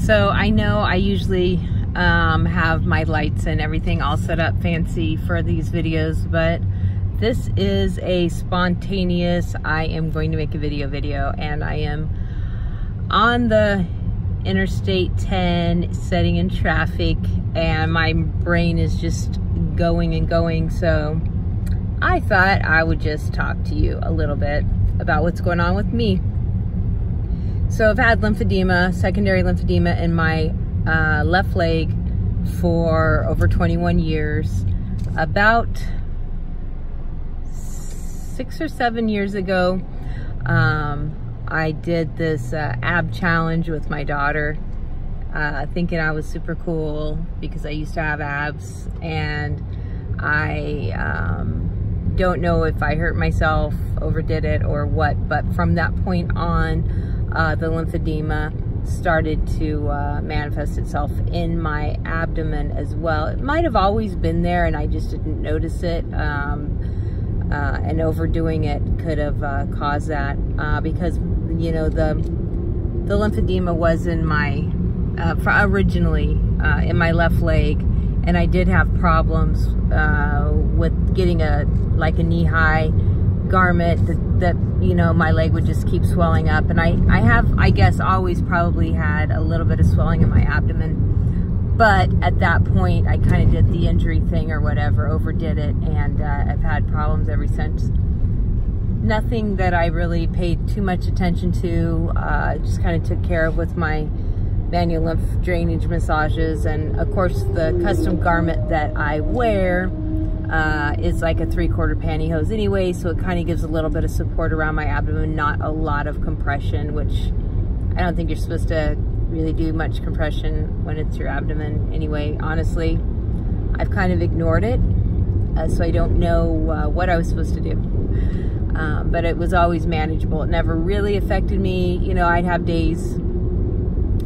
So I know I usually have my lights and everything all set up fancy for these videos, but this is a spontaneous, I am going to make a video, and I am on the Interstate 10 sitting in traffic, and my brain is just going and going. So I thought I would just talk to you a little bit about what's going on with me. So I've had lymphedema, secondary lymphedema in my left leg for over 21 years. About 6 or 7 years ago, I did this ab challenge with my daughter, thinking I was super cool because I used to have abs, and I don't know if I hurt myself, overdid it, or what, but from that point on, the lymphedema started to manifest itself in my abdomen as well. It might have always been there and I just didn't notice it, and overdoing it could have caused that, because, you know, the lymphedema was in my, originally in my left leg, and I did have problems with getting a knee-high garment that you know, my leg would just keep swelling up. And I have, I guess, always probably had a little bit of swelling in my abdomen, but at that point I kind of did the injury thing or whatever, overdid it, and I've had problems ever since. Nothing that I really paid too much attention to, just kind of took care of with my manual lymph drainage massages, and of course the custom garment that I wear is like a 3/4 pantyhose anyway, so it kind of gives a little bit of support around my abdomen, not a lot of compression, which I don't think you're supposed to really do much compression when it's your abdomen anyway. Honestly, I've kind of ignored it, so I don't know what I was supposed to do, but it was always manageable. It never really affected me. You know, I'd have days,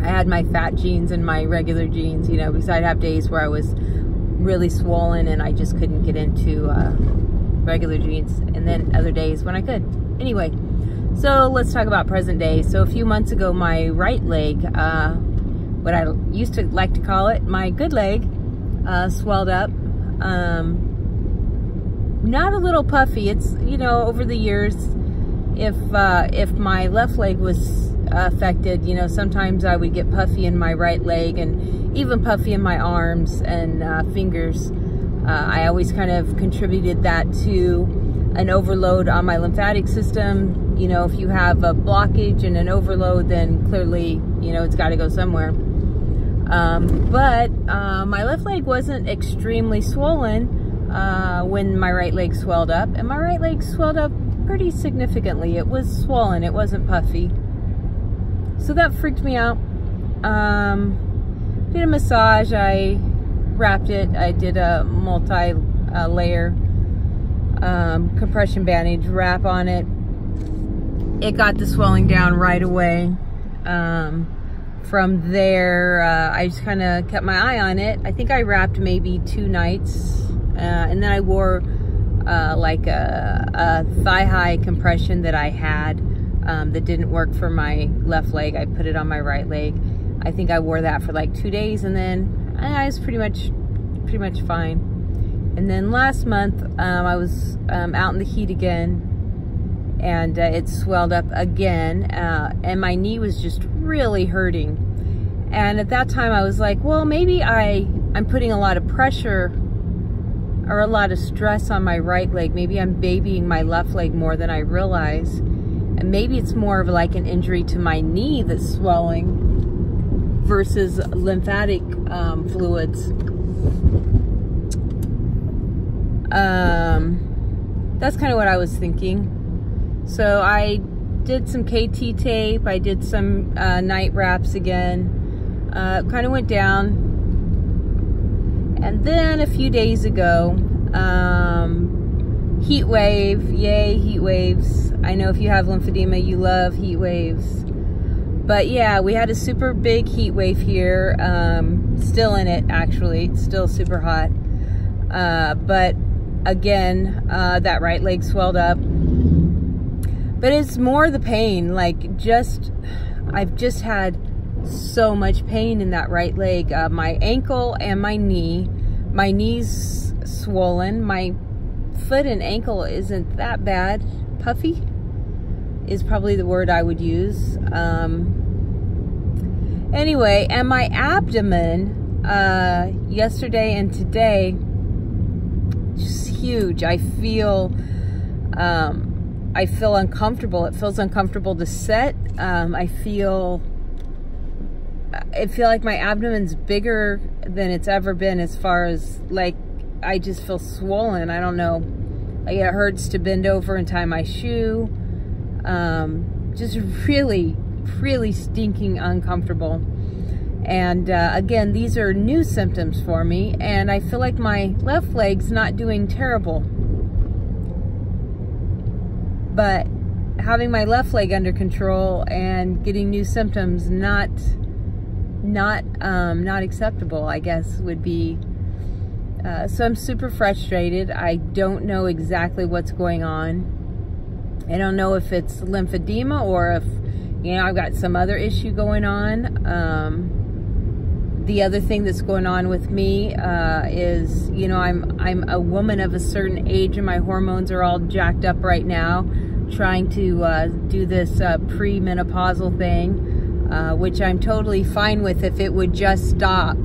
I had my fat jeans and my regular jeans, you know, because I'd have days where I was really swollen and I just couldn't get into regular jeans, and then other days when I could. Anyway, so let's talk about present day. So a few months ago, my right leg, what I used to like to call it my good leg, swelled up. Not a little puffy. It's, you know, over the years, if my left leg was affected, you know, sometimes I would get puffy in my right leg and even puffy in my arms and fingers. I always kind of contributed that to an overload on my lymphatic system. You know, if you have a blockage and an overload, then clearly, you know, it's got to go somewhere. But my left leg wasn't extremely swollen when my right leg swelled up, and my right leg swelled up pretty significantly. It was swollen, it wasn't puffy. So that freaked me out. Did a massage, I wrapped it, I did a multi-layer compression bandage wrap on it. It got the swelling down right away. From there, I just kind of kept my eye on it. I think I wrapped maybe 2 nights, and then I wore like a thigh-high compression that I had that didn't work for my left leg. I put it on my right leg. I think I wore that for like 2 days, and then I was pretty much fine. And then last month, I was out in the heat again, and it swelled up again, and my knee was just really hurting. And at that time I was like, well, maybe I'm putting a lot of pressure or a lot of stress on my right leg. Maybe I'm babying my left leg more than I realize, and maybe it's more of like an injury to my knee that's swelling versus lymphatic fluids. That's kind of what I was thinking. So I did some KT tape, I did some night wraps again, kind of went down. And then a few days ago, heat wave, yay, heat waves. I know if you have lymphedema, you love heat waves. But yeah, we had a super big heat wave here, still in it actually, it's still super hot. But again, that right leg swelled up. But it's more the pain, like I've just had so much pain in that right leg. My ankle and my knee. My knee's swollen. My foot and ankle isn't that bad. Puffy is probably the word I would use. Anyway, and my abdomen, yesterday and today, just huge. I feel uncomfortable. It feels uncomfortable to sit. I feel like my abdomen's bigger than it's ever been, as far as, like, I just feel swollen. I don't know. Like, it hurts to bend over and tie my shoe. Just really, really stinking uncomfortable. And again, these are new symptoms for me, and I feel like my left leg's not doing terrible. But having my left leg under control and getting new symptoms not acceptable, I guess, would be. So I'm super frustrated. I don't know exactly what's going on. I don't know if it's lymphedema or if, you know, I've got some other issue going on. The other thing that's going on with me is, you know, I'm a woman of a certain age and my hormones are all jacked up right now, trying to do this premenopausal thing, which I'm totally fine with if it would just stop.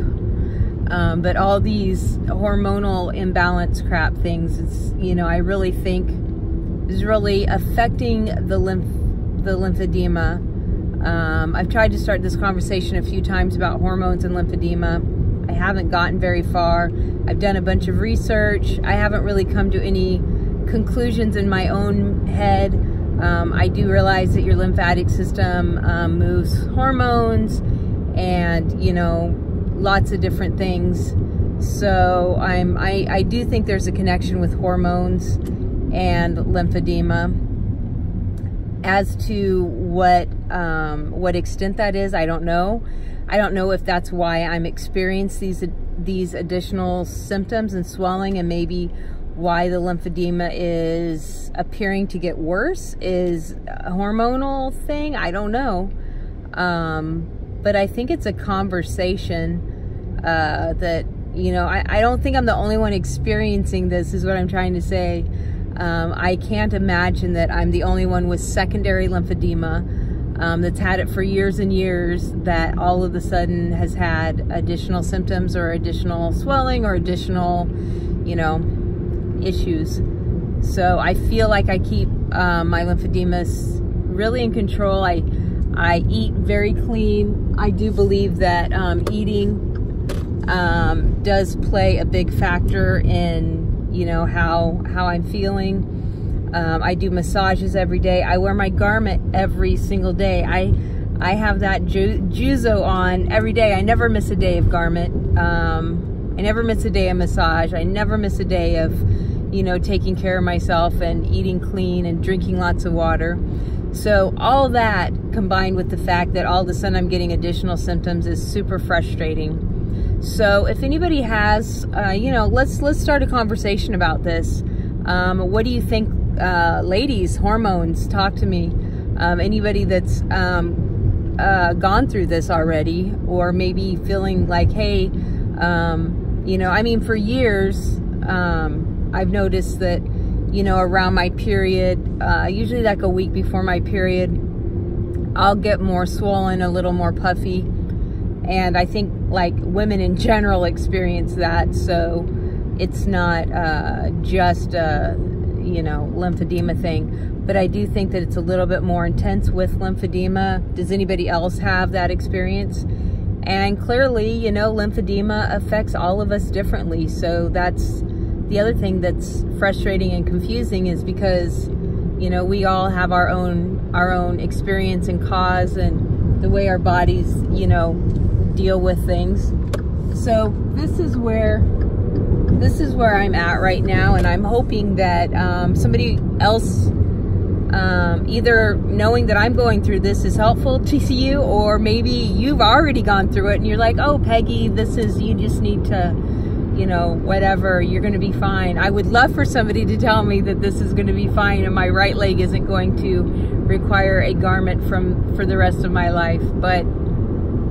But all these hormonal imbalance crap things, it's, you know, I really think is really affecting the lymphedema. I've tried to start this conversation a few times about hormones and lymphedema. I haven't gotten very far. I've done a bunch of research. I haven't really come to any conclusions in my own head. I do realize that your lymphatic system moves hormones and, you know, lots of different things. So I do think there's a connection with hormones and lymphedema. As to what extent that is, I don't know. I don't know if that's why I'm experiencing these additional symptoms and swelling, and maybe why the lymphedema is appearing to get worse is a hormonal thing. I don't know. But I think it's a conversation that, you know, I don't think I'm the only one experiencing this, is what I'm trying to say. I can't imagine that I'm the only one with secondary lymphedema that's had it for years and years, that all of a sudden has had additional symptoms or additional swelling or additional, you know, issues. So I feel like I keep my lymphedema really in control. I eat very clean. I do believe that eating does play a big factor in, you know, how I'm feeling. I do massages every day. I wear my garment every single day. I have that Juzo on every day. I never miss a day of garment. I never miss a day of massage. I never miss a day of, you know, taking care of myself and eating clean and drinking lots of water. So all that combined with the fact that all of a sudden I'm getting additional symptoms is super frustrating. So if anybody has, you know, let's start a conversation about this. What do you think, ladies? Hormones, talk to me. Anybody that's gone through this already, or maybe feeling like, hey, you know, I mean, for years, I've noticed that, you know, around my period, usually like a week before my period, I'll get more swollen, a little more puffy. And I think, like, women in general experience that, so it's not just a, you know, lymphedema thing. But I do think that it's a little bit more intense with lymphedema. Does anybody else have that experience? And clearly, you know, lymphedema affects all of us differently. So that's the other thing that's frustrating and confusing, is because, you know, we all have our own experience and cause and the way our bodies, you know, deal with things. So this is where I'm at right now, and I'm hoping that somebody else, either knowing that I'm going through this is helpful to you, or maybe you've already gone through it and you're like, oh, Peggy, this is, you just need to, you know, whatever, you're going to be fine. I would love for somebody to tell me that this is going to be fine and my right leg isn't going to require a garment for the rest of my life. But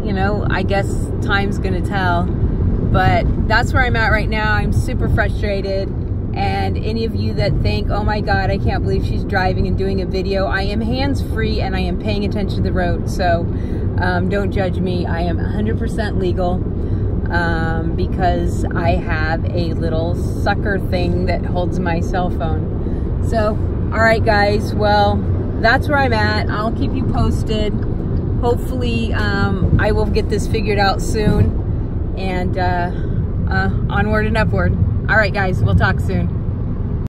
you know, I guess time's gonna tell. But that's where I'm at right now. I'm super frustrated. And any of you that think, oh my God, I can't believe she's driving and doing a video, I am hands-free and I am paying attention to the road. So don't judge me. I am 100% legal because I have a little sucker thing that holds my cell phone. So, all right guys, well, that's where I'm at. I'll keep you posted. Hopefully I will get this figured out soon, and onward and upward. All right guys, we'll talk soon.